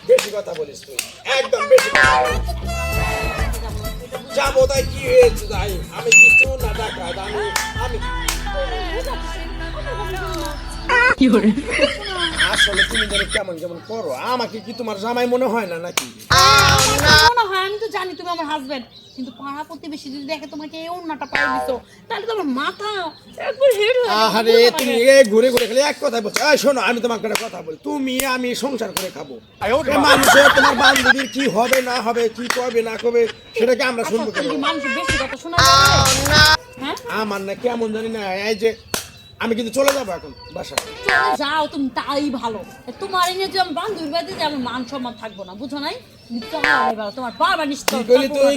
বেশি কথা বলিস তুই, একদম বেশি কথা বলিস। যাবো তাই কি হয়েছে তাই, আমি কিছু না ডাকাত, আমি আসলে তুমি যেন কেমন কেমন করো, আমাকে কি তোমার জামাই মনে হয় না নাকি? মনে হয়, আমি তো জানি তুমি আমার হাজবেন্ড, কিন্তু পাড়া প্রতিবেশী যদি দেখে তোমাকে এই ওড়নাটা পায়ে দিছো, তাহলে তো আমার মাথা একবার হেড হয়ে যাবে। আরে তুমি ঘুরে ঘুরে খালি এক কথাই বলছো। এই শোনো, আমি তোমাকে একটা কথা বলি, তুমি আমি সংসার করে খাবো, মানুষের তোমার বান্ধবীর কি হবে না হবে, কি করবে না করবে, সেটাকে আমরা শুনবো কেন? মানুষের বেশি কথা শোনা যাবে? হ্যাঁ, আমার না কেমন জানি না, এই যে আমি কিন্তু চলে যাবো এখন বাসা। চলে যাও তুমি, তাই ভালো। তোমার এনে যে আমি বান্ধবীর বাড়িতে যে আমার মান সম্মান থাকবো না, বুঝো নাই? তোমার বাবা নিশ্চয়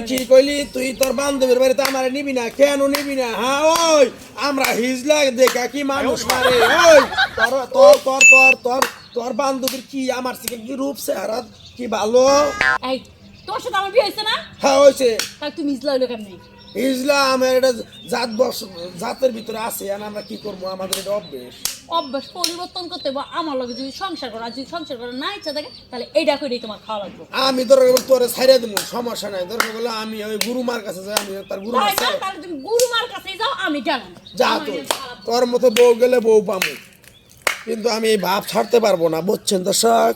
কি কইলি তুই তোর বান্ধবীর বাড়িতে আমার নিবি না, কেন নিবি না? হ্যাঁ ওই আমরা হিজলা দেখা কি মানুষ মারে, ওই তোর তোর তোর তোর তোর তোর বান্ধবীর কি আমার থেকে কি রূপ চেহারা কি ভালো? এই তোর সাথে আমার বিয়ে হয়েছে না? হ্যাঁ হয়েছে। তাই তুমি ইসলা হইলো কেমনি? হিজলা আমার এটা জাতের ভিতরে আছে, আর আমরা কি করবো, আমাদের এটা অভ্যেস। অভ্যাস পরিবর্তন করতে হবে। আমার লগে যদি সংসার করো, আর যদি সংসার করার না ইচ্ছা থাকে, তাহলে এইটা করেই তোমার খাওয়া লাগবে। আমি দরকার তোরে ছাইড়া দেবো, সমস্যা নাই। দরকার বলে আমি ওই গুরুমার কাছে যাই, আমি তার গুরুমার তাই না? তাহলে তুমি গুরুমার কাছেই যাও, আমি গেলাম। যা তুই, তোর মতো বউ গেলে বউ পামু, কিন্তু আমি এই ভাব ছাড়তে পারবো না, বুঝছেন দর্শক?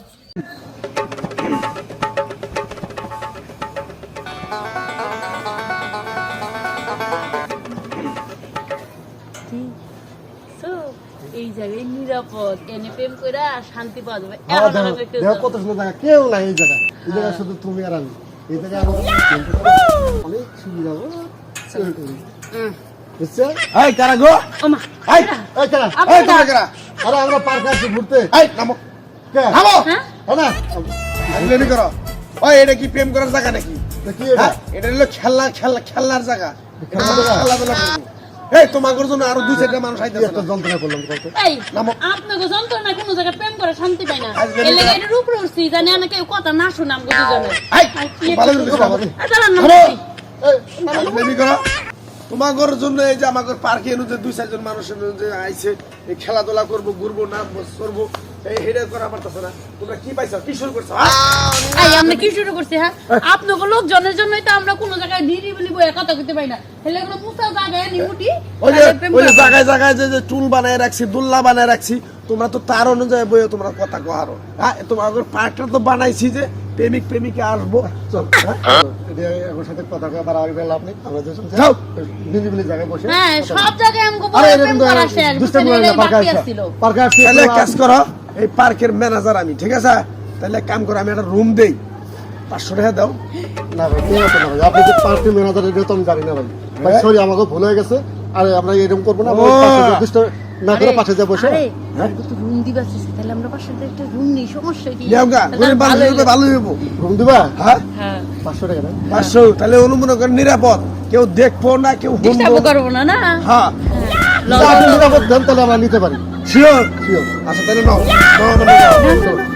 এই জায়গায় নিরাপদ, এনে প্রেম করে শান্তি পাওয়া যাবে। কত সুন্দর জায়গা, কেউ নাই এই জায়গা, এই জায়গা শুধু তুমি আর আমি। এই জায়গায় অনেক সুবিধা, বুঝছেন? এই কারা গো, ওমা, এই এই কারা? এই তোমরা কারা? আরে আমরা পার্কে আসছি ঘুরতে। এই নামো, কে? নামো, হ্যাঁ? হ্যাঁ না? আইলেনি করো। ওই এটা কি প্রেম করার জায়গা নাকি? তা কি এটা? হ্যাঁ, এটা হলো খেলনার জায়গা, খেলনার জায়গা? খেলাধুলা করবো। এই তোমাদের জন্য আরো দুই চারটা মানুষ কি আইতেছে একটা না? যন্ত্রণা করলাম বলতো। এই নামো। আপনাকে যন্ত্রণা কোনো জায়গায় প্রেম করে শান্তি পাই না। আজকে এর লাগে এটার উপরে উঠছি, জানি না কেউ কথা না শুনাম গো দুজনে। এই, কি ভালো একটা করে কথা কথা বলে। বলো। দাঁড়ান না, নামো। এই, আইলেনি করো। তোমাদের জন্য এই যে আমাদের পার্কে এনে যে দুই চারজন মানুষ এনে যে আইছে, এই খেলাধুলা করবো, ঘুরবো, নাচবো, করবো, এই হেডে করা পারতেছে না। তোমরা কি পাইছো, কি শুরু করছো? এই আমরা কি শুরু করছি? হ্যাঁ, আপনাকে লোকজনের জন্যই তো আমরা কোনো জায়গায় নিরিবিলি বইয়ে কথা কইতে পাই না। হেলে কোনো পুষা জায়গায় নিমুটি ওই যে জায়গায় জায়গায় যে টুল বানায় রাখছি, দুল্লা বানায় রাখছি, তোমরা তো তার অনুযায়ী বইয়ে তোমরা কথা কহারো। হ্যাঁ, তোমাদের পার্কটা তো বানাইছি যে প্রেমিক প্রেমিকা আসবো। চল, এটা আমার সাথে কথা কয়ে আবার আগে লাভ নেই। আমরা দুজন যাও। নিরিবিলি জায়গায় বসে হ্যাঁ, সব জায়গায় আমগো আরে বলে এরকম প্রেম করা শেষ। দুষ্টামি করে না, পার্কে বাকি আসছে। আসছিল। পার্কে আসছে, তাহলে এক কাজ করো, এই পার্কের ম্যানেজার আমি, ঠিক আছে? তাহলে এক কাম করো, আমি একটা রুম দেই, 500 টাকা দাও। না ভাই, ঠিক আছে না ভাই, আপনি যে পার্টি ম্যানেজার এটা তো আমি জানি না ভাই। ভাই হ্যাঁ? সরি, আমাকে ভুল হয়ে গেছে। আরে আমরা এরকম করবো না, ও। নির্দিষ্ট না করে পাশে যা বসে। আরে, হ্যাঁ? আমাকে তো রুম দিবা চাইছে, তাহলে আমরা পাশে একটা রুম নেই, সমস্যা কি? যাও গা, তাহলে গরিব ভালো মানুষ হইলো। ভালো হইব। রুম দিবা? হ্যাঁ, হ্যাঁ, 500 টাকা না? 500, তাহলে অনুমোদন করে নিরাপদ, কেউ দেখবো না, কেউ ডিস্টার্ব শুনবো। করবো না, না? হ্যাঁ, লও, আপনি লও, লও। নিরাপদ দেন, তাহলে আমরা নিতে পারি। শিওর। Sure. আচ্ছা তাহলে নাও, নাও, নাও, নাও।